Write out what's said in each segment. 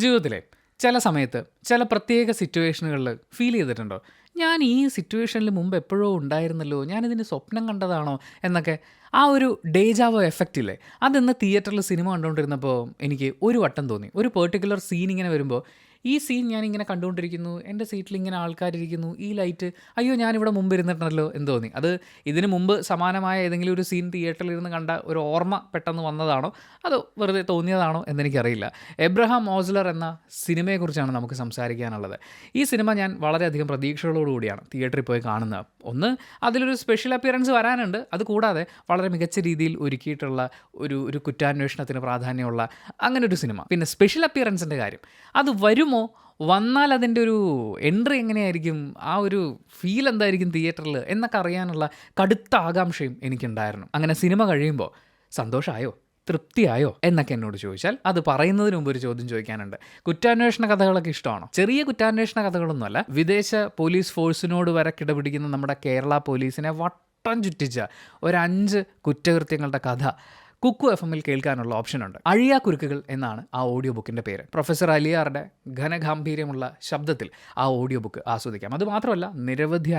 ജീവിതത്തിലെ ചില സമയത്ത് ചില പ്രത്യേക സിറ്റുവേഷനുകളിൽ ഫീൽ ചെയ്തിട്ടുണ്ടോ? ഞാൻ ഈ സിറ്റുവേഷനിൽ മുമ്പ് എപ്പോഴോ ഉണ്ടായിരുന്നല്ലോ, ഞാനിതിന് സ്വപ്നം കണ്ടതാണോ എന്നൊക്കെ. ആ ഒരു ഡേജാവോ എഫക്റ്റ് ഇല്ലേ, അതിന്ന് തിയേറ്ററിൽ സിനിമ കണ്ടുകൊണ്ടിരുന്നപ്പോൾ എനിക്ക് ഒരു വട്ടം തോന്നി. ഒരു പെർട്ടിക്കുലർ സീൻ ഇങ്ങനെ വരുമ്പോൾ ഈ സീൻ ഞാനിങ്ങനെ കണ്ടുകൊണ്ടിരിക്കുന്നു, എൻ്റെ സീറ്റിൽ ഇങ്ങനെ ആൾക്കാരിരിക്കുന്നു, ഈ ലൈറ്റ്, അയ്യോ ഞാനിവിടെ മുമ്പ് ഇരുന്നിട്ടുണ്ടല്ലോ എന്ന് തോന്നി. അത് ഇതിന് മുമ്പ് സമാനമായ ഏതെങ്കിലും ഒരു സീൻ തിയേറ്ററിൽ ഇരുന്ന് കണ്ട ഒരു ഓർമ്മ പെട്ടെന്ന് വന്നതാണോ അതോ വെറുതെ തോന്നിയതാണോ എന്നെനിക്കറിയില്ല. എബ്രഹാം ഓസ്ലർ എന്ന സിനിമയെക്കുറിച്ചാണ് നമുക്ക് സംസാരിക്കാനുള്ളത്. ഈ സിനിമ ഞാൻ വളരെയധികം പ്രതീക്ഷകളോടുകൂടിയാണ് തിയേറ്ററിൽ പോയി കാണുന്നത്. ഒന്ന്, അതിലൊരു സ്പെഷ്യൽ അപ്പിയറൻസ് വരാനുണ്ട്. അതുകൂടാതെ വളരെ മികച്ച രീതിയിൽ ഒരുക്കിയിട്ടുള്ള ഒരു കുറ്റാന്വേഷണത്തിന് പ്രാധാന്യമുള്ള അങ്ങനെ ഒരു സിനിമ. പിന്നെ സ്പെഷ്യൽ അപ്പിയറൻസിൻ്റെ കാര്യം, അത് വരുമോ, വന്നാൽ അതിൻ്റെ ഒരു എൻട്രി എങ്ങനെയായിരിക്കും, ആ ഒരു ഫീൽ എന്തായിരിക്കും തിയേറ്ററിൽ എന്നൊക്കെ അറിയാനുള്ള കടുത്ത ആകാംക്ഷയും എനിക്കുണ്ടായിരുന്നു. അങ്ങനെ സിനിമ കഴിയുമ്പോൾ സന്തോഷമായോ, തൃപ്തിയായോ എന്നൊക്കെ എന്നോട് ചോദിച്ചാൽ, അത് പറയുന്നതിന് മുമ്പ് ഒരു ചോദ്യം ചോദിക്കാനുണ്ട്. കുറ്റാന്വേഷണ കഥകളൊക്കെ ഇഷ്ടമാണോ? ചെറിയ കുറ്റാന്വേഷണ കഥകളൊന്നുമല്ല, വിദേശ പോലീസ് ഫോഴ്സിനോട് വരെ കിടപിടിക്കുന്ന നമ്മുടെ കേരള പോലീസിനെ വട്ടം ചുറ്റിച്ച ഒരു 5 കുറ്റകൃത്യങ്ങളുടെ കഥ കുക്കു FM-ൽ കേൾക്കാനുള്ള ഓപ്ഷനുണ്ട്. അഴിയാക്കുരുക്കുകൾ എന്നാണ് ആ ഓഡിയോ ബുക്കിൻ്റെ പേര്. പ്രൊഫസർ അലിയാറുടെ ഘനഗാംഭീര്യമുള്ള ശബ്ദത്തിൽ ആ ഓഡിയോ ബുക്ക് ആസ്വദിക്കാം. അതുമാത്രമല്ല നിരവധി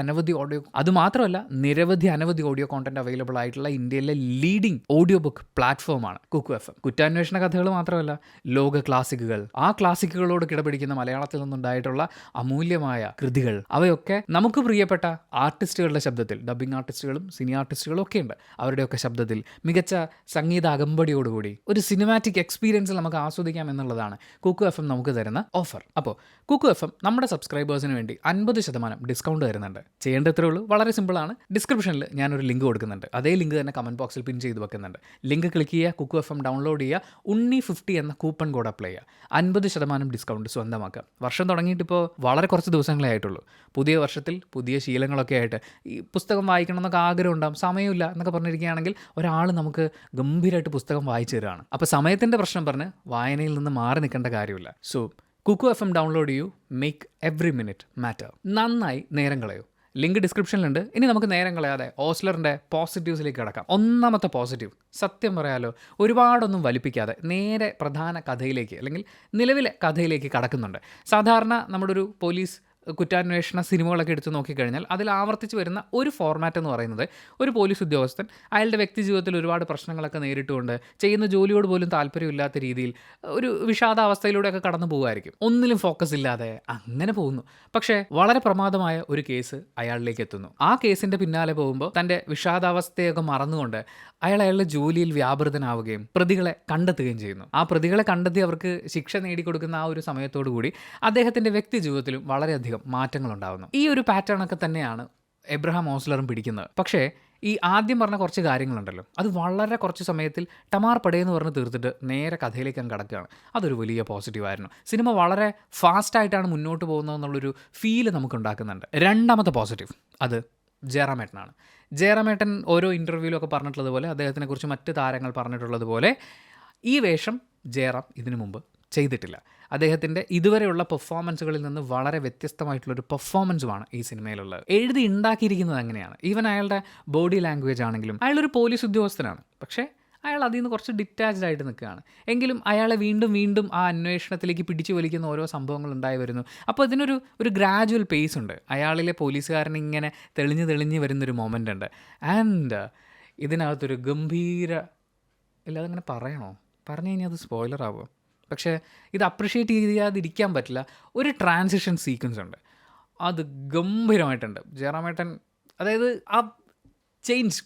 അനവധി ഓഡിയോ കോണ്ടന്റ് അവൈലബിൾ ആയിട്ടുള്ള ഇന്ത്യയിലെ ലീഡിംഗ് ഓഡിയോ ബുക്ക് പ്ലാറ്റ്ഫോമാണ് കുക്കു FM. കുറ്റാന്വേഷണ കഥകൾ മാത്രമല്ല, ലോക ക്ലാസിക്കുകൾ, ആ ക്ലാസിക്കുകളോട് കിടപിടിക്കുന്ന മലയാളത്തിൽ നിന്നുണ്ടായിട്ടുള്ള അമൂല്യമായ കൃതികൾ, അവയൊക്കെ നമുക്ക് പ്രിയപ്പെട്ട ആർട്ടിസ്റ്റുകളുടെ ശബ്ദത്തിൽ, ഡബ്ബിംഗ് ആർട്ടിസ്റ്റുകളും സിനി ആർട്ടിസ്റ്റുകളും ഒക്കെ ഉണ്ട്, അവരുടെയൊക്കെ ശബ്ദത്തിൽ മികച്ച സംഗീത അകമ്പടിയോടുകൂടി ഒരു സിനിമാറ്റിക് എക്സ്പീരിയൻസിൽ നമുക്ക് ആസ്വദിക്കാം എന്നുള്ളതാണ് കുക്കു FM നമുക്ക് തരുന്ന ഓഫർ. അപ്പോൾ കുക്കു FM നമ്മുടെ സബ്സ്ക്രൈബേഴ്സിന് വേണ്ടി 50% ഡിസ്കൗണ്ട് തരുന്നുണ്ട്. ചെയ്യേണ്ട ഇത്രേ ഉള്ളൂ, വളരെ സിമ്പിളാണ്. ഡിസ്ക്രിപ്ഷനിൽ ഞാനൊരു ലിങ്ക് കൊടുക്കുന്നുണ്ട്, അതേ ലിങ്ക് തന്നെ കമൻറ്റ് ബോക്സിൽ പിൻ ചെയ്ത് വെക്കുന്നുണ്ട്. ലിങ്ക് ക്ലിക്ക് ചെയ്യുക, കുക്കു FM ഡൗൺലോഡ് ചെയ്യുക, ഉണ്ണി50 എന്ന കൂപ്പൺ കോഡ് അപ്ലൈ ചെയ്യുക, 50% ഡിസ്കൗണ്ട് സ്വന്തമാക്കുക. വർഷം തുടങ്ങിയിട്ടിപ്പോൾ വളരെ കുറച്ച് ദിവസങ്ങളേ ആയിട്ടുള്ളൂ. പുതിയ വർഷത്തിൽ പുതിയ ശീലങ്ങളൊക്കെ ആയിട്ട് ഈ പുസ്തകം വായിക്കണം എന്നൊക്കെ ആഗ്രഹം ഉണ്ടാകും, സമയമില്ല എന്നൊക്കെ പറഞ്ഞിരിക്കുകയാണെങ്കിൽ ഒരാൾ നമുക്ക് ഗംഭീരമായിട്ട് പുസ്തകം വായിച്ചു തരാണ്. അപ്പോൾ സമയത്തിൻ്റെ പ്രശ്നം പറഞ്ഞ് വായനയിൽ നിന്ന് മാറി നിൽക്കേണ്ട കാര്യമില്ല. സോ കുക്കു FM ഡൗൺലോഡ് ചെയ്യൂ, മേക്ക് എവറി മിനിറ്റ് മാറ്റർ. നന്നായി നേരം കളയൂ. ലിങ്ക് ഡിസ്ക്രിപ്ഷനിലുണ്ട്. ഇനി നമുക്ക് നേരം കളയാതെ ഓസ്ലറിൻ്റെ പോസിറ്റീവ്സിലേക്ക് കിടക്കാം. ഒന്നാമത്തെ പോസിറ്റീവ്, സത്യം പറയാലോ, ഒരുപാടൊന്നും വലിപ്പിക്കാതെ നേരെ പ്രധാന കഥയിലേക്ക് അല്ലെങ്കിൽ നിലവിലെ കഥയിലേക്ക് കടക്കുന്നുണ്ട്. സാധാരണ നമ്മുടെ ഒരു പോലീസ് കുറ്റാന്വേഷണ സിനിമകളൊക്കെ എടുത്ത് നോക്കിക്കഴിഞ്ഞാൽ അതിൽ ആവർത്തിച്ച് വരുന്ന ഒരു ഫോർമാറ്റ് എന്ന് പറയുന്നത്, ഒരു പോലീസ് ഉദ്യോഗസ്ഥൻ അയാളുടെ വ്യക്തി ജീവിതത്തിൽ ഒരുപാട് പ്രശ്നങ്ങളൊക്കെ നേരിട്ടുകൊണ്ട് ചെയ്യുന്ന ജോലിയോട് പോലും താല്പര്യമില്ലാത്ത രീതിയിൽ ഒരു വിഷാദാവസ്ഥയിലൂടെയൊക്കെ കടന്നു പോകുമായിരിക്കും. ഒന്നിലും ഫോക്കസ് ഇല്ലാതെ അങ്ങനെ പോകുന്നു. പക്ഷേ വളരെ പ്രമാദമായ ഒരു കേസ് അയാളിലേക്ക് എത്തുന്നു. ആ കേസിൻ്റെ പിന്നാലെ പോകുമ്പോൾ തൻ്റെ വിഷാദാവസ്ഥയൊക്കെ മറന്നുകൊണ്ട് അയാളുടെ ജോലിയിൽ വ്യാപൃതനാവുകയും പ്രതികളെ കണ്ടെത്തുകയും ചെയ്യുന്നു. ആ പ്രതികളെ കണ്ടെത്തി അവർക്ക് ശിക്ഷ നേടിക്കൊടുക്കുന്ന ആ ഒരു സമയത്തോടു കൂടി അദ്ദേഹത്തിൻ്റെ വ്യക്തി ജീവിതത്തിലും വളരെയധികം മാറ്റങ്ങളുണ്ടാകുന്നു. ഈ ഒരു പാറ്റേൺ ഒക്കെ തന്നെയാണ് എബ്രഹാം ഓസ്ലറും പിടിക്കുന്നത്. പക്ഷേ ഈ ആദ്യം പറഞ്ഞ കുറച്ച് കാര്യങ്ങളുണ്ടല്ലോ, അത് വളരെ കുറച്ച് സമയത്തിൽ ടമാർ പടയെന്ന് പറഞ്ഞ് തീർത്തിട്ട് നേരെ കഥയിലേക്ക് അങ്ങ് കിടക്കുകയാണ്. അതൊരു വലിയ പോസിറ്റീവായിരുന്നു. സിനിമ വളരെ ഫാസ്റ്റായിട്ടാണ് മുന്നോട്ട് പോകുന്നതെന്നുള്ളൊരു ഫീല് നമുക്കുണ്ടാക്കുന്നുണ്ട്. രണ്ടാമത്തെ പോസിറ്റീവ്, അത് ജയറാമേട്ടനാണ്. ജയറാമേട്ടൻ ഓരോ ഇൻ്റർവ്യൂവിലൊക്കെ പറഞ്ഞിട്ടുള്ളതുപോലെ, അദ്ദേഹത്തിനെക്കുറിച്ച് മറ്റ് താരങ്ങൾ പറഞ്ഞിട്ടുള്ളതുപോലെ, ഈ വേഷം ജയറാം ഇതിനു മുമ്പ് ചെയ്തിട്ടില്ല. അദ്ദേഹത്തിൻ്റെ ഇതുവരെയുള്ള പെർഫോമൻസുകളിൽ നിന്ന് വളരെ വ്യത്യസ്തമായിട്ടുള്ളൊരു പെർഫോമൻസുമാണ് ഈ സിനിമയിലുള്ളത്. എഴുതി ഉണ്ടാക്കിയിരിക്കുന്നത് അങ്ങനെയാണ്. ഈവൻ അയാളുടെ ബോഡി ലാംഗ്വേജ് ആണെങ്കിലും, അയാളൊരു പോലീസ് ഉദ്യോഗസ്ഥനാണ്, പക്ഷേ അയാൾ അതിൽ നിന്ന് കുറച്ച് ഡിറ്റാച്ച്ഡ് ആയിട്ട് നിൽക്കുകയാണ്. എങ്കിലും അയാളെ വീണ്ടും ആ അന്വേഷണത്തിലേക്ക് പിടിച്ചു വലിക്കുന്ന ഓരോ സംഭവങ്ങൾ ഉണ്ടായി വരുന്നു. അപ്പോൾ ഇതിനൊരു ഗ്രാജുവൽ പേസ് ഉണ്ട്. അയാളിലെ പോലീസുകാരൻ ഇങ്ങനെ തെളിഞ്ഞ് വരുന്നൊരു മൊമെൻ്റ് ഉണ്ട്. ആൻഡ് ഇതിനകത്തൊരു ഗംഭീര, ഇല്ലാതങ്ങനെ പറഞ്ഞു കഴിഞ്ഞാൽ അത് സ്പോയിലർ ആവുമോ, പക്ഷേ ഇത് അപ്രിഷ്യേറ്റ് ചെയ്യാതിരിക്കാൻ പറ്റില്ല, ഒരു ട്രാൻസിഷൻ സീക്വൻസ് ഉണ്ട്, അത് ഗംഭീരമായിട്ടുണ്ട്. ജയറാമേട്ടൻ, അതായത് ആ ചേഞ്ച്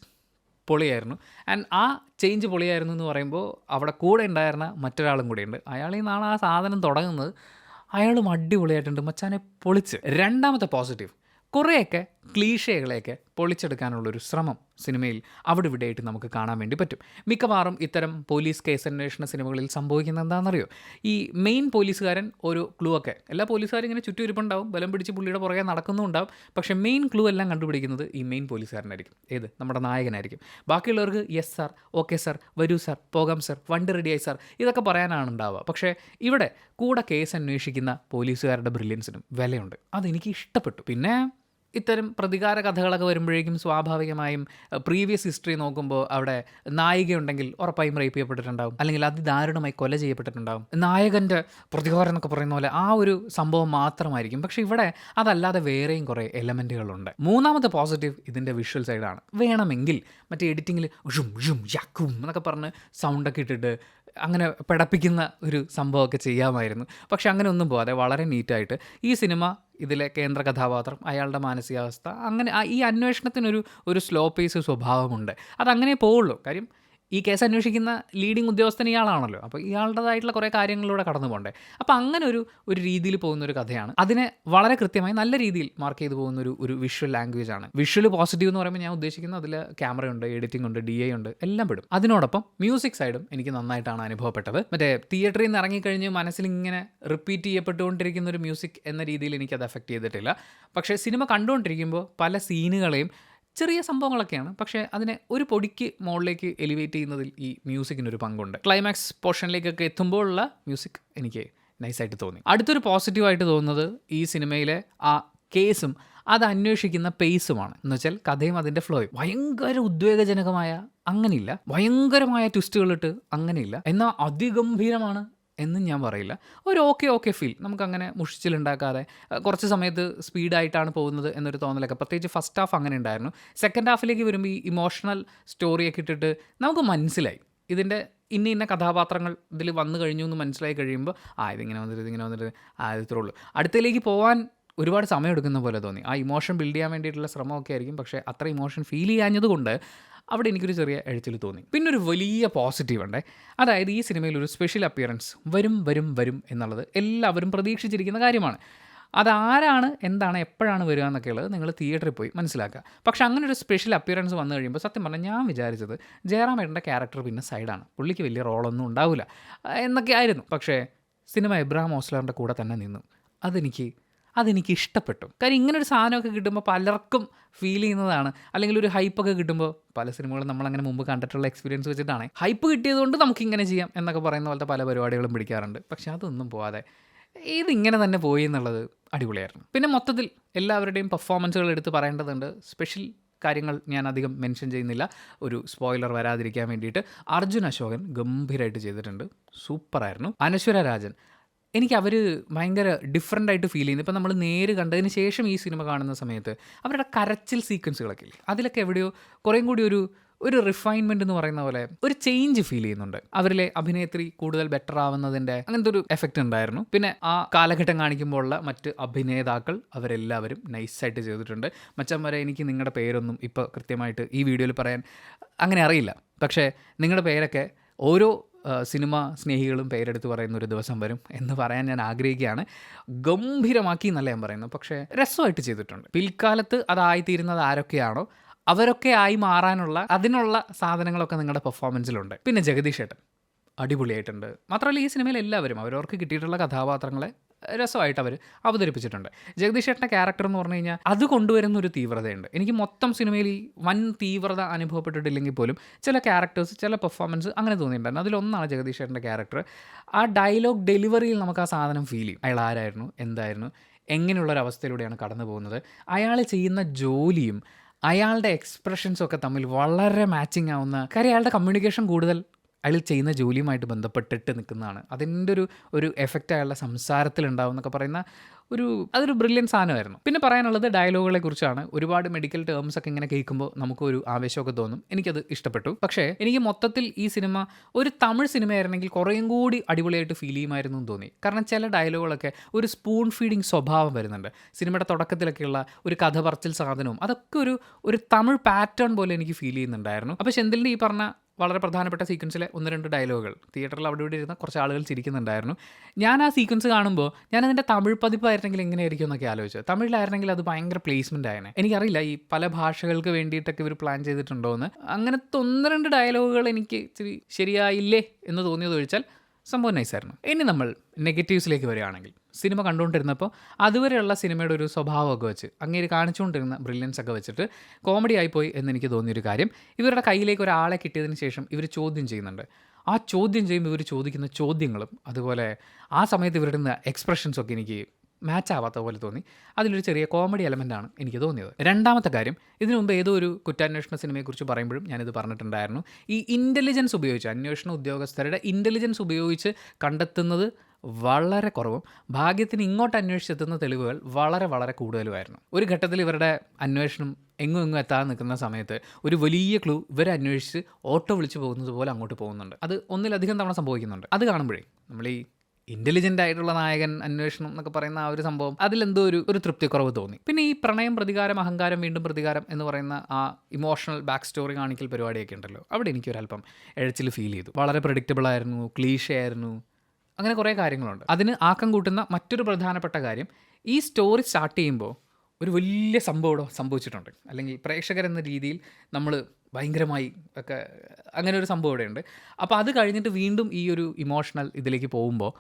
പൊളിയായിരുന്നു. ആൻഡ് ആ ചേഞ്ച് പൊളിയായിരുന്നു എന്ന് പറയുമ്പോൾ അവിടെ കൂടെ ഉണ്ടായിരുന്ന മറ്റൊരാളും കൂടെയുണ്ട്. അയാളിൽ നിന്നാണ് ആ സാധനം തുടങ്ങുന്നത്. അയാളും അടിപൊളിയായിട്ടുണ്ട്, മച്ചാനെ പൊളിച്ച്. രണ്ടാമത്തെ പോസിറ്റീവ്, കുറേയൊക്കെ ക്ലീഷേകളെയൊക്കെ പൊളിച്ചെടുക്കാനുള്ളൊരു ശ്രമം സിനിമയിൽ അവിടെ ഇവിടെയായിട്ട് നമുക്ക് കാണാൻ വേണ്ടി പറ്റും. മിക്കവാറും ഇത്തരം പോലീസ് കേസ് അന്വേഷണ സിനിമകളിൽ സംഭവിക്കുന്നത് എന്താണെന്നറിയോ, ഈ മെയിൻ പോലീസുകാരൻ ഒരു ക്ലൂ ഒക്കെ, എല്ലാ പോലീസുകാരും ഇങ്ങനെ ചുറ്റുമിരിപ്പുണ്ടാവും, ബലം പിടിച്ച് പുള്ളിയുടെ പുറകെ നടക്കുന്നുണ്ടാവും, പക്ഷേ മെയിൻ ക്ലൂ എല്ലാം കണ്ടുപിടിക്കുന്നത് ഈ മെയിൻ പോലീസുകാരനായിരിക്കും. ഏത്? നമ്മുടെ നായകനായിരിക്കും. ബാക്കിയുള്ളവർക്ക് യെസ് സാർ, ഓക്കെ സാർ, വരൂ സാർ, പോകാം സാർ, വണ്ടി റെഡിയായി സാർ, ഇതൊക്കെ പറയാനാണ് ഉണ്ടാവുക. പക്ഷേ ഇവിടെ കൂടെ കേസ് അന്വേഷിക്കുന്ന പോലീസുകാരുടെ ബ്രില്യൻസിനും വിലയുണ്ട്. അതെനിക്ക് ഇഷ്ടപ്പെട്ടു. പിന്നെ ഇത്തരം പ്രതികാര കഥകളൊക്കെ വരുമ്പോഴേക്കും സ്വാഭാവികമായും പ്രീവിയസ് ഹിസ്റ്ററി നോക്കുമ്പോൾ അവിടെ നായികയുണ്ടെങ്കിൽ ഉറപ്പായും റേപ്പ് ചെയ്യപ്പെട്ടിട്ടുണ്ടാവും, അല്ലെങ്കിൽ അതിദാരുണമായി കൊല ചെയ്യപ്പെട്ടിട്ടുണ്ടാവും. നായകൻ്റെ പ്രതികാരം എന്നൊക്കെ പറയുന്ന പോലെ ആ ഒരു സംഭവം മാത്രമായിരിക്കും. പക്ഷേ ഇവിടെ അതല്ലാതെ വേറെയും കുറേ എലമെൻറ്റുകളുണ്ട്. മൂന്നാമത്തെ പോസിറ്റീവ് ഇതിൻ്റെ വിഷ്വൽ സൈഡാണ്. വേണമെങ്കിൽ മറ്റേ എഡിറ്റിങ്ങിൽ ഷും ഷും യാക്കും എന്നൊക്കെ പറഞ്ഞ് സൗണ്ടൊക്കെ ഇട്ടിട്ട് അങ്ങനെ പിടപ്പിക്കുന്ന ഒരു സംഭവമൊക്കെ ചെയ്യാമായിരുന്നു. പക്ഷെ അങ്ങനെ ഒന്നും പോകാതെ വളരെ നീറ്റായിട്ട് ഈ സിനിമ, ഇതിലെ കേന്ദ്ര കഥാപാത്രം, അയാളുടെ മാനസികാവസ്ഥ, അങ്ങനെ ഈ അന്വേഷണത്തിനൊരു സ്ലോ പേസ് സ്വഭാവമുണ്ട്. അതങ്ങനെ പോവുള്ളൂ. കാര്യം ഈ കേസ് അന്വേഷിക്കുന്ന ലീഡിങ് ഉദ്യോഗസ്ഥൻ ഇയാളാണല്ലോ. അപ്പോൾ ഇയാളുടേതായിട്ടുള്ള കുറേ കാര്യങ്ങളിലൂടെ കടന്നു പോകണ്ടേ. അപ്പോൾ അങ്ങനെ ഒരു രീതിയിൽ പോകുന്നൊരു കഥയാണ്. അതിനെ വളരെ കൃത്യമായി നല്ല രീതിയിൽ മാർക്ക് ചെയ്ത് പോകുന്നൊരു വിഷ്വൽ ലാംഗ്വേജ് ആണ്. വിഷ്വൽ പോസിറ്റീവ് എന്ന് പറയുമ്പോൾ ഞാൻ ഉദ്ദേശിക്കുന്നത് അതിൽ ക്യാമറയുണ്ട്, എഡിറ്റിംഗ് ഉണ്ട്, DI ഉണ്ട്, എല്ലാം പെടും. അതിനോടൊപ്പം മ്യൂസിക് സൈഡും എനിക്ക് നന്നായിട്ടാണ് അനുഭവപ്പെട്ടത്. മറ്റേ തിയേറ്ററിൽ നിന്ന് ഇറങ്ങിക്കഴിഞ്ഞ് മനസ്സിലിങ്ങനെ റിപ്പീറ്റ് ചെയ്യപ്പെട്ടുകൊണ്ടിരിക്കുന്ന ഒരു മ്യൂസിക് എന്ന രീതിയിൽ എനിക്കത് എഫക്റ്റ് ചെയ്തിട്ടില്ല. പക്ഷേ സിനിമ കണ്ടുകൊണ്ടിരിക്കുമ്പോൾ പല സീനുകളെയും ചെറിയ സംഭവങ്ങളൊക്കെയാണ്, പക്ഷേ അതിനെ ഒരു പൊടിക്ക് മുകളിലേക്ക് എലിവേറ്റ് ചെയ്യുന്നതിൽ ഈ മ്യൂസിക്കിനൊരു പങ്കുണ്ട്. ക്ലൈമാക്സ് പോർഷനിലേക്കൊക്കെ എത്തുമ്പോഴുള്ള മ്യൂസിക് എനിക്ക് നൈസായിട്ട് തോന്നി. അടുത്തൊരു പോസിറ്റീവായിട്ട് തോന്നുന്നത് ഈ സിനിമയിലെ ആ കേസും അത് അന്വേഷിക്കുന്ന പേസുമാണ്. എന്ന് വെച്ചാൽ കഥയും അതിൻ്റെ ഫ്ലോയും ഭയങ്കര ഉദ്വേഗജനകമായ അങ്ങനെയില്ല, ഭയങ്കരമായ ട്വിസ്റ്റുകളിട്ട് അങ്ങനെയില്ല, എന്നാൽ അതിഗംഭീരമാണ് എന്നും ഞാൻ പറയില്ല. ഒരു ഓക്കെ ഫീൽ നമുക്കങ്ങനെ മുഷിച്ചിലുണ്ടാക്കാതെ കുറച്ച് സമയത്ത് സ്പീഡായിട്ടാണ് പോകുന്നത് എന്നൊരു തോന്നലൊക്കെ, പ്രത്യേകിച്ച് ഫസ്റ്റ് ഹാഫ് അങ്ങനെ ഉണ്ടായിരുന്നു. സെക്കൻഡ് ഹാഫിലേക്ക് വരുമ്പോൾ ഈ ഇമോഷണൽ സ്റ്റോറിയൊക്കെ ഇട്ടിട്ട് നമുക്ക് മനസ്സിലായി ഇതിൻ്റെ ഇന്ന കഥാപാത്രങ്ങൾ ഇതിൽ വന്നു കഴിഞ്ഞു എന്ന് മനസ്സിലായി കഴിയുമ്പോൾ ഇതിങ്ങനെ വന്നിട്ട് ഇത്രേ ഉള്ളൂ. അടുത്തതിലേക്ക് പോകാൻ ഒരുപാട് സമയം എടുക്കുന്ന പോലെ തോന്നി. ആ ഇമോഷൻ ബിൽഡ് ചെയ്യാൻ വേണ്ടിയിട്ടുള്ള ശ്രമമൊക്കെ ആയിരിക്കും, പക്ഷേ അത്ര ഇമോഷൻ ഫീൽ ചെയ്യാഞ്ഞതുകൊണ്ട് അവിടെ എനിക്കൊരു ചെറിയ എഴുത്തിൽ തോന്നി. പിന്നെ ഒരു വലിയ പോസിറ്റീവ് ഉണ്ട്. അതായത് ഈ സിനിമയിൽ ഒരു സ്പെഷ്യൽ അപ്പിയറൻസ് വരും എന്നുള്ളത് എല്ലാവരും പ്രതീക്ഷിച്ചിരിക്കുന്ന കാര്യമാണ്. അതാരാണ്, എന്താണ്, എപ്പോഴാണ് വരിക എന്നൊക്കെയുള്ളത് നിങ്ങൾ തിയേറ്ററിൽ പോയി മനസ്സിലാക്കുക. പക്ഷേ അങ്ങനെ ഒരു സ്പെഷ്യൽ അപ്പിയറൻസ് വന്നു കഴിയുമ്പോൾ സത്യം പറഞ്ഞാൽ ഞാൻ വിചാരിച്ചത് ജയറാമേട്ടൻ്റെ ക്യാരക്ടർ പിന്നെ സൈഡാണ്, പുള്ളിക്ക് വലിയ റോളൊന്നും ഉണ്ടാവില്ല എന്നൊക്കെ ആയിരുന്നു. പക്ഷേ സിനിമ എബ്രഹാം ഓസ്ലറിൻ്റെ കൂടെ തന്നെ നിന്നു. അതെനിക്ക് ഇഷ്ടപ്പെട്ടു. കാര്യം ഇങ്ങനൊരു സാധനമൊക്കെ കിട്ടുമ്പോൾ പലർക്കും ഫീൽ ചെയ്യുന്നതാണ്. അല്ലെങ്കിൽ ഒരു ഹൈപ്പൊക്കെ കിട്ടുമ്പോൾ, പല സിനിമകളും നമ്മളങ്ങനെ മുമ്പ് കണ്ടിട്ടുള്ള എക്സ്പീരിയൻസ് വെച്ചിട്ടാണ് ഹൈപ്പ് കിട്ടിയതുകൊണ്ട് നമുക്കിങ്ങനെ ചെയ്യാം എന്നൊക്കെ പറയുന്ന പോലത്തെ പല പരിപാടികളും പിടിക്കാറുണ്ട്. പക്ഷേ അതൊന്നും പോവാതെ ഇതിങ്ങനെ തന്നെ പോയി എന്നുള്ളത് അടിപൊളിയായിരുന്നു. പിന്നെ മൊത്തത്തിൽ എല്ലാവരുടെയും പെർഫോമൻസുകൾ എടുത്ത് പറയേണ്ടതുണ്ട്. സ്പെഷ്യൽ കാര്യങ്ങൾ ഞാൻ അധികം മെൻഷൻ ചെയ്യുന്നില്ല, ഒരു സ്പോയിലർ വരാതിരിക്കാൻ വേണ്ടിയിട്ട്. അർജുൻ അശോകൻ ഗംഭീരമായിട്ട് ചെയ്തിട്ടുണ്ട്, സൂപ്പറായിരുന്നു. അനശ്വര രാജൻ, എനിക്ക് അവർ ഭയങ്കര ഡിഫറെൻ്റ് ആയിട്ട് ഫീൽ ചെയ്യുന്നു. ഇപ്പം നമ്മൾ നേര് കണ്ടതിന് ശേഷം ഈ സിനിമ കാണുന്ന സമയത്ത് അവരുടെ കരച്ചിൽ സീക്വൻസുകളൊക്കെ ഇല്ലേ, അതിലൊക്കെ എവിടെയോ കുറേയും കൂടി ഒരു റിഫൈൻമെൻറ്റ് എന്ന് പറയുന്ന പോലെ ഒരു ചേഞ്ച് ഫീൽ ചെയ്യുന്നുണ്ട്. അവരിലെ അഭിനേത്രി കൂടുതൽ ബെറ്റർ ആവുന്നതിൻ്റെ അങ്ങനത്തെ ഒരു എഫക്റ്റ് ഉണ്ടായിരുന്നു. പിന്നെ ആ കാലഘട്ടം കാണിക്കുമ്പോഴുള്ള മറ്റ് അഭിനേതാക്കൾ അവരെല്ലാവരും നൈസായിട്ട് ചെയ്തിട്ടുണ്ട്. മച്ചാൻ വരെ എനിക്ക് നിങ്ങളുടെ പേരൊന്നും ഇപ്പോൾ കൃത്യമായിട്ട് ഈ വീഡിയോയിൽ പറയാൻ അങ്ങനെ അറിയില്ല, പക്ഷേ നിങ്ങളുടെ പേരൊക്കെ ഓരോ സിനിമ സ്നേഹികളും പേരെടുത്ത് പറയുന്ന ഒരു ദിവസം വരും എന്ന് പറയാൻ ഞാൻ ആഗ്രഹിക്കുകയാണ്. ഗംഭീരമാക്കി എന്നല്ല ഞാൻ പറയുന്നു, പക്ഷേ രസമായിട്ട് ചെയ്തിട്ടുണ്ട്. പിൽക്കാലത്ത് അതായിത്തീരുന്നത് ആരൊക്കെയാണോ അവരൊക്കെ ആയി മാറാനുള്ള അതിനുള്ള സാധനങ്ങളൊക്കെ നിങ്ങളുടെ പെർഫോമൻസിലുണ്ട്. പിന്നെ ജഗദീഷ് ഏട്ടൻ അടിപൊളിയായിട്ടുണ്ട്. മാത്രമല്ല ഈ സിനിമയിൽ എല്ലാവരും അവരവർക്ക് കിട്ടിയിട്ടുള്ള കഥാപാത്രങ്ങളെ രസമായിട്ട് അവർ അവതരിപ്പിച്ചിട്ടുണ്ട്. ജഗദീഷ് ഏട്ടൻ്റെ ക്യാരക്ടർ എന്ന് പറഞ്ഞു കഴിഞ്ഞാൽ അത് കൊണ്ടുവരുന്ന ഒരു തീവ്രതയുണ്ട്. എനിക്ക് മൊത്തം സിനിമയിൽ ഈ വൻ തീവ്രത അനുഭവപ്പെട്ടിട്ടില്ലെങ്കിൽ പോലും ചില ക്യാരക്ടേഴ്സ്, ചില പെർഫോമൻസ് അങ്ങനെ തോന്നിയിട്ടുണ്ടായിരുന്നു. അതിലൊന്നാണ് ജഗദീഷ് ഏട്ടൻ്റെ ക്യാരക്ടർ. ആ ഡയലോഗ് ഡെലിവറിയിൽ നമുക്ക് ആ സാധനം ഫീൽ ചെയ്യും. അയാൾ ആരായിരുന്നു, എന്തായിരുന്നു, എങ്ങനെയുള്ളൊരവസ്ഥയിലൂടെയാണ് കടന്നു പോകുന്നത്, അയാൾ ചെയ്യുന്ന ജോലിയും അയാളുടെ എക്സ്പ്രഷൻസും ഒക്കെ തമ്മിൽ വളരെ മാച്ചിങ് ആവുന്ന കാര്യം. അയാളുടെ കമ്മ്യൂണിക്കേഷൻ കൂടുതൽ അയാൾ ചെയ്യുന്ന ജോലിയുമായിട്ട് ബന്ധപ്പെട്ടിട്ട് നിൽക്കുന്നതാണ്. അതിൻ്റെ ഒരു എഫക്റ്റ് അയാളുടെ സംസാരത്തിലുണ്ടാവും എന്നൊക്കെ പറയുന്ന അതൊരു ബ്രില്യൻ സാധനമായിരുന്നു. പിന്നെ പറയാനുള്ളത് ഡയലോഗുകളെ കുറിച്ചാണ്. ഒരുപാട് മെഡിക്കൽ ടേംസ് ഒക്കെ ഇങ്ങനെ കേൾക്കുമ്പോൾ നമുക്കൊരു ആവേശമൊക്കെ തോന്നും. എനിക്കത് ഇഷ്ടപ്പെട്ടു. പക്ഷേ എനിക്ക് മൊത്തത്തിൽ ഈ സിനിമ ഒരു തമിഴ് സിനിമയായിരുന്നെങ്കിൽ കുറേയും കൂടി അടിപൊളിയായിട്ട് ഫീൽ ചെയ്യുമായിരുന്നു എന്ന് തോന്നി. കാരണം ചില ഡയലോഗുകളൊക്കെ ഒരു സ്പൂൺ ഫീഡിങ് സ്വഭാവം വരുന്നുണ്ട്. സിനിമയുടെ തുടക്കത്തിലൊക്കെയുള്ള ഒരു കഥ പറച്ചിൽ സാധനവും അതൊക്കെ ഒരു തമിഴ് പാറ്റേൺ പോലെ എനിക്ക് ഫീൽ ചെയ്യുന്നുണ്ടായിരുന്നു. അപ്പോൾ സെന്തിലിൻ്റെ ഈ പറഞ്ഞ വളരെ പ്രധാനപ്പെട്ട സീക്വൻസിലെ 1-2 ഡയലോഗുകൾ തിയേറ്ററിൽ അവിടെ ഇവിടെ ഇരുന്ന കുറച്ച് ആളുകൾ ചിരിക്കുന്നുണ്ടായിരുന്നു. ഞാൻ ആ സീക്വൻസ് കാണുമ്പോൾ ഞാനതിൻ്റെ തമിഴ് പതിപ്പായിരുന്നെങ്കിൽ എങ്ങനെയായിരിക്കും എന്നൊക്കെ ആലോചിച്ചത്. തമിഴിലായിരുന്നെങ്കിൽ അത് ഭയങ്കര പ്ലേസ്മെൻ്റ് ആയേനെ. എനിക്കറിയില്ല ഈ പല ഭാഷകൾക്ക് വേണ്ടിയിട്ടൊക്കെ ഇവർ പ്ലാൻ ചെയ്തിട്ടുണ്ടോ എന്ന്. അങ്ങനത്തെ 1-2 ഡയലോഗുകൾ എനിക്ക് ഇച്ചിരി ശരിയായില്ലേ എന്ന് തോന്നിയത് ഒഴിച്ചാൽ സംഭവം നൈസായിരുന്നു. ഇനി നമ്മൾ നെഗറ്റീവ്സിലേക്ക് വരികയാണെങ്കിൽ, സിനിമ കണ്ടുകൊണ്ടിരുന്നപ്പോൾ അതുവരെയുള്ള സിനിമയുടെ ഒരു സ്വഭാവമൊക്കെ വെച്ച് അങ്ങേര് കാണിച്ചുകൊണ്ടിരുന്ന ബ്രില്യൻസ് ഒക്കെ വെച്ചിട്ട് കോമഡി ആയിപ്പോയി എന്നെനിക്ക് തോന്നിയൊരു കാര്യം, ഇവരുടെ കയ്യിലേക്ക് ഒരാളെ കിട്ടിയതിന് ശേഷം ഇവർ ചോദ്യം ചെയ്യുന്നുണ്ട്. ആ ചോദ്യം ചെയ്യുമ്പോൾ ഇവർ ചോദിക്കുന്ന ചോദ്യങ്ങളും അതുപോലെ ആ സമയത്ത് ഇവരുടെ എക്സ്പ്രഷൻസൊക്കെ എനിക്ക് മാച്ച് ആവാത്ത പോലെ തോന്നി. അതിലൊരു ചെറിയ കോമഡി എലമെൻ്റാണ് എനിക്ക് തോന്നിയത്. രണ്ടാമത്തെ കാര്യം, ഇതിനു മുമ്പ് ഏതോ ഒരു കുറ്റാന്വേഷണ സിനിമയെക്കുറിച്ച് പറയുമ്പോഴും ഞാനിത് പറഞ്ഞിട്ടുണ്ടായിരുന്നു. ഈ ഇൻ്റലിജൻസ് ഉപയോഗിച്ച്, അന്വേഷണ ഉദ്യോഗസ്ഥരുടെ ഇൻ്റലിജൻസ് ഉപയോഗിച്ച് കണ്ടെത്തുന്നത് വളരെ കുറവും, ഭാഗ്യത്തിന് ഇങ്ങോട്ട് അന്വേഷിച്ചെത്തുന്ന തെളിവുകൾ വളരെ വളരെ കൂടുതലുമായിരുന്നു. ഒരു ഘട്ടത്തിൽ ഇവരുടെ അന്വേഷണം എങ്ങും എത്താതെ നിൽക്കുന്ന സമയത്ത് ഒരു വലിയ ക്ലൂ ഇവരെ അന്വേഷിച്ച് ഓട്ടോ വിളിച്ച് പോകുന്നത് പോലെ അങ്ങോട്ട് പോകുന്നുണ്ട്. അത് ഒന്നിലധികം തവണ സംഭവിക്കുന്നുണ്ട്. അത് കാണുമ്പോഴേ നമ്മൾ ഈ ഇൻ്റലിജൻ്റ് ആയിട്ടുള്ള നായകൻ അന്വേഷണം എന്നൊക്കെ പറയുന്ന ആ ഒരു സംഭവം അതിലെന്തോ ഒരു തൃപ്തിക്കുറവ് തോന്നി. പിന്നെ ഈ പ്രണയം, പ്രതികാരം, അഹങ്കാരം, വീണ്ടും പ്രതികാരം എന്ന് പറയുന്ന ആ ഇമോഷണൽ ബാക്ക് സ്റ്റോറി കാണിക്കൽ പരിപാടിയൊക്കെ ഉണ്ടല്ലോ, അവിടെ എനിക്കൊരല്പം എഴച്ചിൽ ഫീൽ ചെയ്തു. വളരെ പ്രഡിക്റ്റബിൾ ആയിരുന്നു, ക്ലീഷേ ആയിരുന്നു, അങ്ങനെ കുറേ കാര്യങ്ങളുണ്ട്. അതിന് ആക്കം കൂട്ടുന്ന മറ്റൊരു പ്രധാനപ്പെട്ട കാര്യം, ഈ സ്റ്റോറി സ്റ്റാർട്ട് ചെയ്യുമ്പോൾ ഒരു വലിയ സംഭവം ഇവിടെ സംഭവിച്ചിട്ടുണ്ട്, അല്ലെങ്കിൽ പ്രേക്ഷകരെന്ന രീതിയിൽ നമ്മൾ ഭയങ്കരമായി ഒക്കെ അങ്ങനെ ഒരു സംഭവം ഇവിടെയുണ്ട്. അപ്പോൾ അത് കഴിഞ്ഞിട്ട് വീണ്ടും ഈ ഒരു ഇമോഷണൽ ഇതിലേക്ക് പോകുമ്പോൾ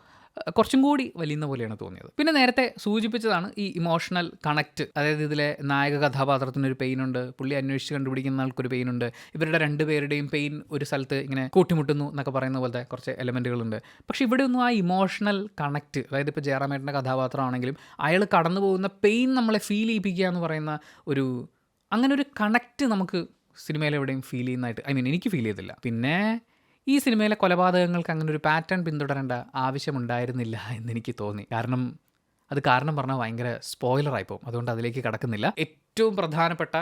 കുറച്ചും കൂടി വലിയുന്ന പോലെയാണ് തോന്നിയത്. പിന്നെ നേരത്തെ സൂചിപ്പിച്ചതാണ് ഈ ഇമോഷണൽ കണക്റ്റ്. അതായത് ഇതിലെ നായക കഥാപാത്രത്തിനൊരു പെയിനുണ്ട്, പുള്ളി അന്വേഷിച്ച് കണ്ടുപിടിക്കുന്ന ആൾക്കൊരു പെയിനുണ്ട്, ഇവരുടെ രണ്ടുപേരുടെയും പെയിൻ ഒരു സ്ഥലത്ത് ഇങ്ങനെ കൂട്ടിമുട്ടുന്നു എന്നൊക്കെ പറയുന്ന പോലത്തെ കുറച്ച് എലമെൻറ്റുകളുണ്ട്. പക്ഷേ ഇവിടെ ഒന്നും ആ ഇമോഷണൽ കണക്റ്റ്, അതായത് ഇപ്പോൾ ജയറാമേട്ടൻ്റെ കഥാപാത്രമാണെങ്കിലും അയാൾ കടന്നു പോകുന്ന പെയിൻ നമ്മളെ ഫീൽ ചെയ്യിപ്പിക്കുക എന്ന് പറയുന്ന അങ്ങനെ ഒരു കണക്റ്റ് നമുക്ക് സിനിമയിൽ എവിടെയും ഫീൽ ചെയ്യുന്നതായിട്ട് എനിക്ക് ഫീൽ ചെയ്തില്ല. പിന്നെ ഈ സിനിമയിലെ കൊലപാതകങ്ങൾക്ക് അങ്ങനെ ഒരു പാറ്റേൺ പിന്തുടരേണ്ട ആവശ്യമുണ്ടായിരുന്നില്ല എന്നെനിക്ക് തോന്നി. കാരണം പറഞ്ഞാൽ ഭയങ്കര സ്പോയിലറായിപ്പോവും, അതുകൊണ്ട് അതിലേക്ക് കടക്കുന്നില്ല. ഏറ്റവും പ്രധാനപ്പെട്ട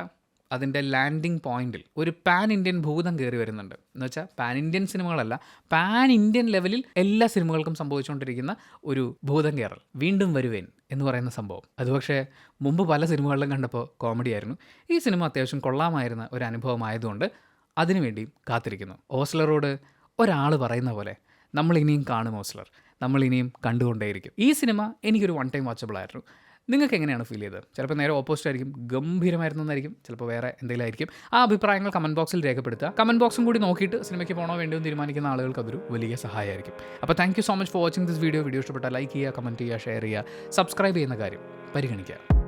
അതിൻ്റെ ലാൻഡിങ് പോയിന്റിൽ ഒരു പാൻ ഇന്ത്യൻ ഭൂതം കയറി വരുന്നുണ്ട്. എന്ന് വെച്ചാൽ പാൻ ഇന്ത്യൻ സിനിമകളല്ല, പാൻ ഇന്ത്യൻ ലെവലിൽ എല്ലാ സിനിമകൾക്കും സംഭവിച്ചുകൊണ്ടിരിക്കുന്ന ഒരു ഭൂതം കയറൽ, വീണ്ടും വരുവേൻ എന്ന് പറയുന്ന സംഭവം. അതുപക്ഷേ മുമ്പ് പല സിനിമകളിലും കണ്ടപ്പോൾ കോമഡി ആയിരുന്നു. ഈ സിനിമ അത്യാവശ്യം കൊള്ളാമായിരുന്ന ഒരു അനുഭവമായതുകൊണ്ട് അതിനുവേണ്ടിയും കാത്തിരിക്കുന്നു. ഓസ്ലറോട് ഒരാൾ പറയുന്ന പോലെ നമ്മളിനിയും കാണും ഓസ്ലർ, നമ്മളിനിയും കണ്ടുകൊണ്ടേയിരിക്കും. ഈ സിനിമ എനിക്കൊരു വൺ ടൈം വാച്ചബിൾ ആയിരുന്നു. നിങ്ങൾക്ക് എങ്ങനെയാണ് ഫീൽ ചെയ്തത്? ചിലപ്പോൾ നേരെ ഓപ്പോസിറ്റ് ആയിരിക്കും, ഗംഭീരമായിരുന്നെന്നായിരിക്കും, ചിലപ്പോൾ വേറെ എന്തെങ്കിലും ആയിരിക്കും. ആ അഭിപ്രായങ്ങൾ കമൻറ്റ് ബോക്സിൽ രേഖപ്പെടുത്തുക. കമൻറ്റ് ബോക്സും കൂടി നോക്കിയിട്ട് സിനിമയ്ക്ക് പോകണോ വേണ്ടോ എന്ന് തീരുമാനിക്കുന്ന ആളുകൾക്ക് അതൊരു വലിയ സഹായമായിരിക്കും. അപ്പോൾ thank you so much for watching this video. Video ഇഷ്ടപ്പെട്ടാൽ ലൈക്ക് ചെയ്യുക, കമൻറ്റ് ചെയ്യുക, ഷെയർ ചെയ്യുക, സബ്സ്ക്രൈബ് ചെയ്യുന്ന കാര്യം പരിഗണിക്കുക.